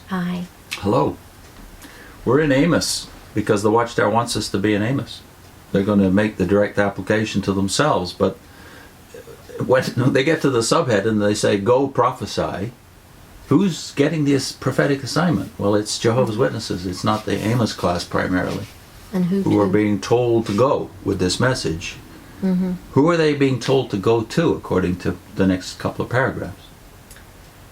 Hi. Hello. We're in Amos because the Watchtower wants us to be in Amos. They're going to make the direct application to themselves, but when they get to the subhead and they say, go prophesy, who's getting this prophetic assignment? Well, it's Jehovah's Witnesses. It's not the Amos class primarily, And who are being told to go with this message. Mm-hmm. Who are they being told to go to, according to the next couple of paragraphs?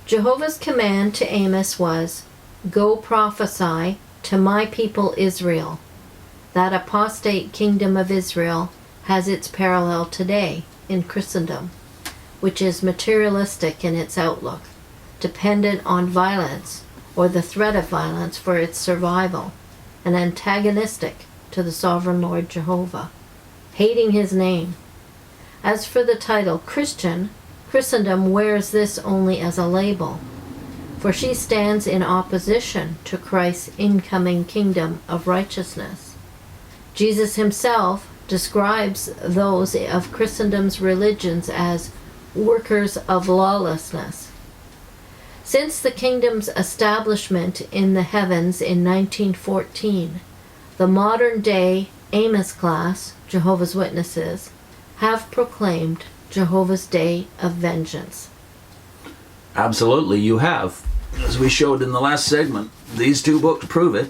Jehovah's command to Amos was, go prophesy to my people Israel. That apostate kingdom of Israel has its parallel today in Christendom, which is materialistic in its outlook, dependent on violence or the threat of violence for its survival, and antagonistic to the sovereign Lord Jehovah, hating his name. As for the title Christian, Christendom wears this only as a label, for she stands in opposition to Christ's incoming kingdom of righteousness. Jesus himself describes those of Christendom's religions as workers of lawlessness. Since the kingdom's establishment in the heavens in 1914, the modern-day Amos class, Jehovah's Witnesses, have proclaimed Jehovah's Day of Vengeance. Absolutely, you have. As we showed in the last segment, these two books prove it.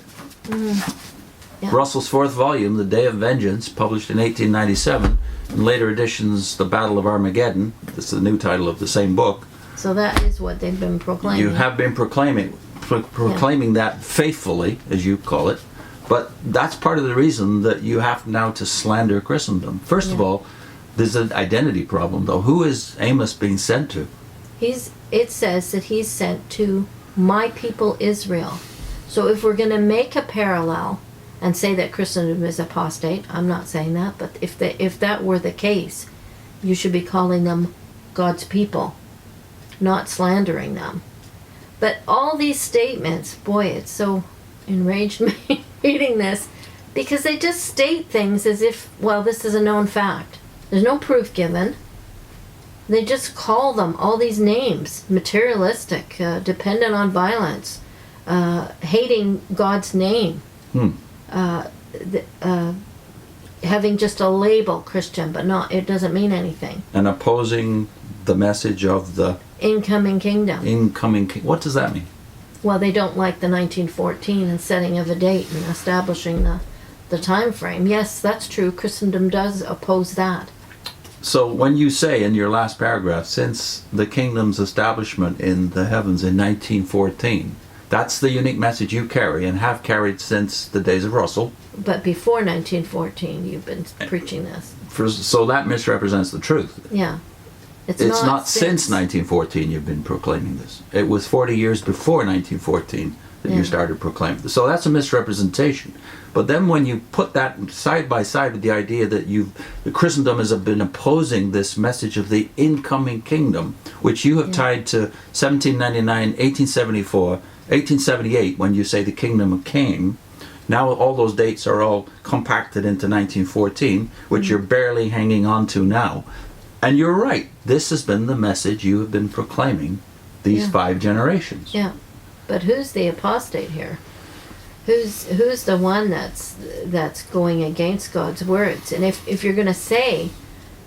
Yeah. Russell's fourth volume, The Day of Vengeance, published in 1897, and later editions, The Battle of Armageddon, that's the new title of the same book. So that is what they've been proclaiming. You have been proclaiming that faithfully, as you call it, but that's part of the reason that you have now to slander Christendom. First of all, there's an identity problem, though. Who is Amos being sent to? It says that he's sent to my people Israel. So if we're going to make a parallel and say that Christendom is apostate, I'm not saying that, but if that were the case, you should be calling them God's people, not slandering them. But all these statements, boy, it's so enraged me reading this, because they just state things as if, well, this is a known fact. There's no proof given. They just call them all these names: materialistic, dependent on violence, hating God's name, having just a label Christian, but not, it doesn't mean anything. And opposing the message of the incoming kingdom. What does that mean? Well, they don't like the 1914 and setting of a date and establishing the time frame. Yes, that's true. Christendom does oppose that. So when you say in your last paragraph, since the kingdom's establishment in the heavens in 1914, that's the unique message you carry and have carried since the days of Russell. But before 1914, you've been preaching this. So that misrepresents the truth. Yeah. It's not since 1914 you've been proclaiming this. It was 40 years before 1914 that you started proclaiming this. So that's a misrepresentation. But then when you put that side by side with the idea that the Christendom has been opposing this message of the incoming kingdom, which you have tied to 1799, 1874, 1878, when you say the kingdom came, now all those dates are all compacted into 1914, which you're barely hanging on to now. And you're right. This has been the message you have been proclaiming these 5 generations. Yeah. But who's the apostate here? Who's the one that's going against God's words? And if you're going to say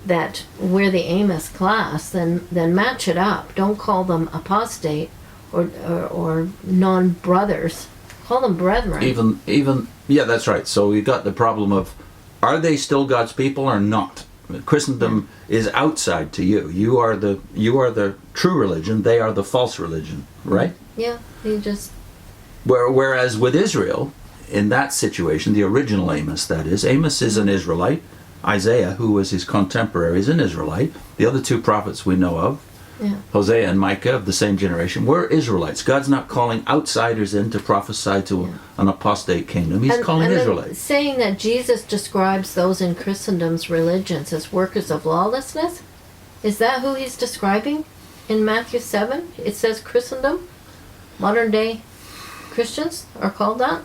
that we're the Amos class, then match it up. Don't call them apostate or non-brothers. Call them brethren. Even that's right. So we got the problem of, are they still God's people or not? Christendom is outside to you. You are the true religion. They are the false religion, right? Yeah, you just. Whereas with Israel, in that situation, the original Amos, that is, Amos is an Israelite. Isaiah, who was his contemporary, is an Israelite. The other 2 prophets we know of, Hosea and Micah, of the same generation, were Israelites. God's not calling outsiders in to prophesy to an apostate kingdom. He's calling Israelites. Saying that Jesus describes those in Christendom's religions as workers of lawlessness, is that who he's describing? In Matthew 7, it says Christendom, modern day Christians are called that.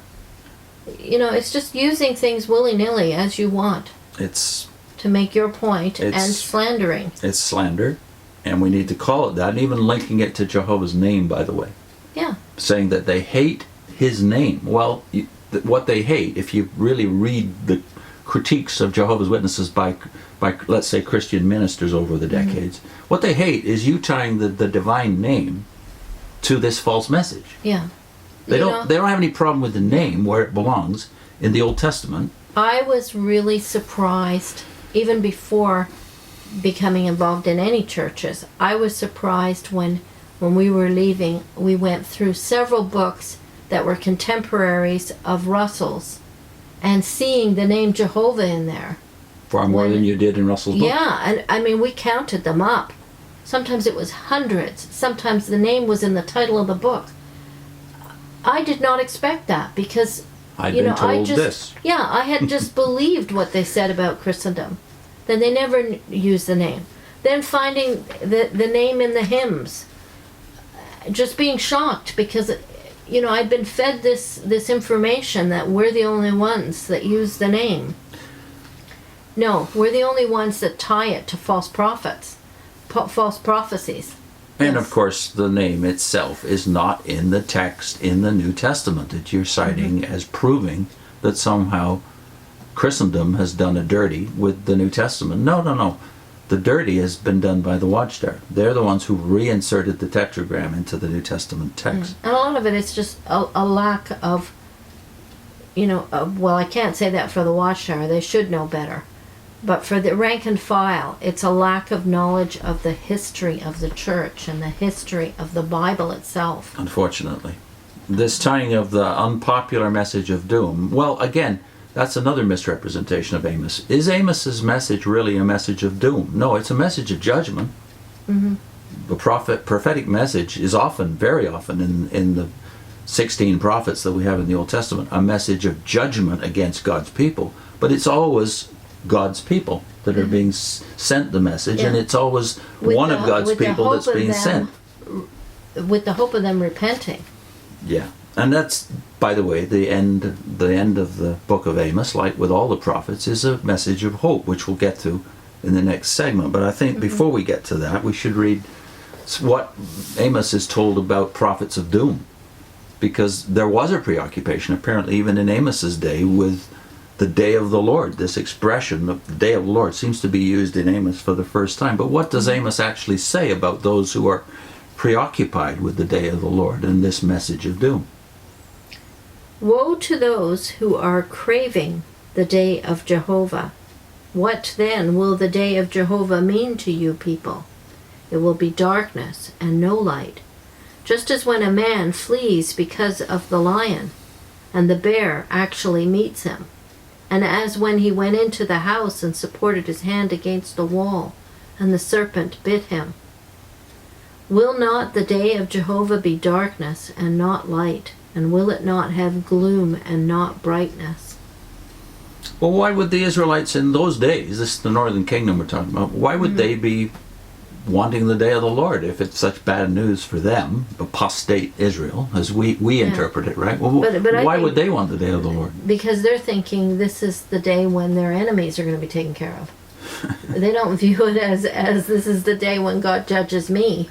You know, it's just using things willy-nilly as you want. It's to make your point, and slandering. It's slander, and we need to call it that, and even linking it to Jehovah's name, by the way. Yeah. saying that they hate his name. Well, what they hate, if you really read the critiques of Jehovah's Witnesses by let's say Christian ministers over the decades, what they hate is you tying the divine name to this false message. Yeah. They don't have any problem with the name where it belongs in the Old Testament. I was really surprised, even before becoming involved in any churches. I was surprised when we were leaving, we went through several books that were contemporaries of Russell's, and seeing the name Jehovah in there. Far more than you did in Russell's book. Yeah, and I mean, we counted them up. Sometimes it was hundreds. Sometimes the name was in the title of the book. I did not expect that, because I'd been told this. Yeah, I had just believed what they said about Christendom. Then they never used the name. Then finding the name in the hymns, just being shocked, because I'd been fed this information that we're the only ones that use the name. No, we're the only ones that tie it to false prophets, false prophecies. And Yes. of course, the name itself is not in the text in the New Testament that you're citing as proving that somehow Christendom has done a dirty with the New Testament. No. The dirty has been done by the Watchtower. They're the ones who reinserted the tetragram into the New Testament text. And a lot of it is just a lack of, well, I can't say that for the Watchtower. They should know better. But for the rank and file, it's a lack of knowledge of the history of the church and the history of the Bible itself. Unfortunately. This tying of the unpopular message of doom, well, again, that's another misrepresentation of Amos. Is Amos's message really a message of doom? No, it's a message of judgment. Mm-hmm. The prophetic message is often, very often, in the 16 prophets that we have in the Old Testament, a message of judgment against God's people. But it's always God's people that are being sent the message, and it's always one of God's people that's being sent. With the hope of them repenting. Yeah. And that's, by the way, the end of the book of Amos, like with all the prophets, is a message of hope, which we'll get to in the next segment. But I think before we get to that, we should read what Amos is told about prophets of doom. Because there was a preoccupation, apparently even in Amos's day, with the day of the Lord. This expression of the day of the Lord seems to be used in Amos for the first time. But what does Amos actually say about those who are preoccupied with the day of the Lord and this message of doom? Woe to those who are craving the day of Jehovah. What then will the day of Jehovah mean to you people? It will be darkness and no light, just as when a man flees because of the lion, and the bear actually meets him, and as when he went into the house and supported his hand against the wall, and the serpent bit him. Will not the day of Jehovah be darkness and not light, and will it not have gloom and not brightness? Well, why would the Israelites in those days, this is the northern kingdom we're talking about, why would they be wanting the day of the Lord if it's such bad news for them, apostate Israel, as we interpret it, right? Well, but why would they want the day of the Lord? Because they're thinking this is the day when their enemies are going to be taken care of. They don't view it as this is the day when God judges me.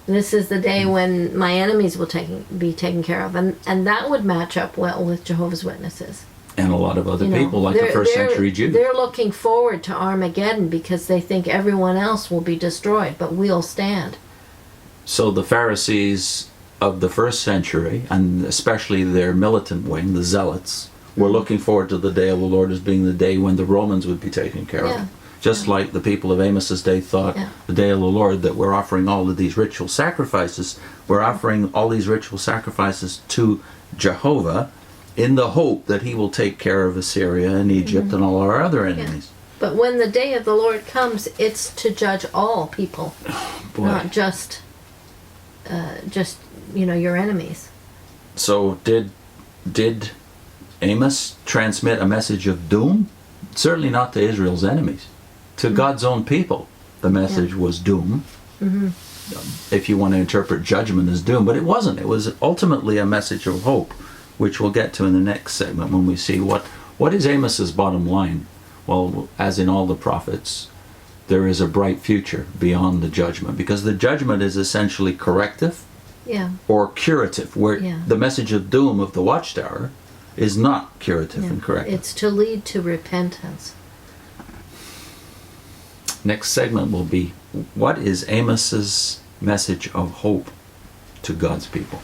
This is the day when my enemies will be taken care of. And that would match up well with Jehovah's Witnesses. And a lot of other people, like the first century Jews. They're looking forward to Armageddon because they think everyone else will be destroyed, but we'll stand. So the Pharisees of the first century, and especially their militant wing, the Zealots, were looking forward to the day of the Lord as being the day when the Romans would be taken care of. Just like the people of Amos's day thought the day of the Lord, that we're offering all of these ritual sacrifices. We're offering all these ritual sacrifices to Jehovah in the hope that he will take care of Assyria and Egypt and all our other enemies. But when the day of the Lord comes, it's to judge all people, not just your enemies. So did Amos transmit a message of doom? Certainly not to Israel's enemies. To God's own people, the message was doom. If you want to interpret judgment as doom, but it wasn't. It was ultimately a message of hope, which we'll get to in the next segment when we see what is Amos's bottom line. Well, as in all the prophets, there is a bright future beyond the judgment, because the judgment is essentially corrective Yeah. or curative, where Yeah. the message of doom of the Watchtower is not curative Yeah. and corrective. It's to lead to repentance. Next segment will be, what is Amos's message of hope to God's people?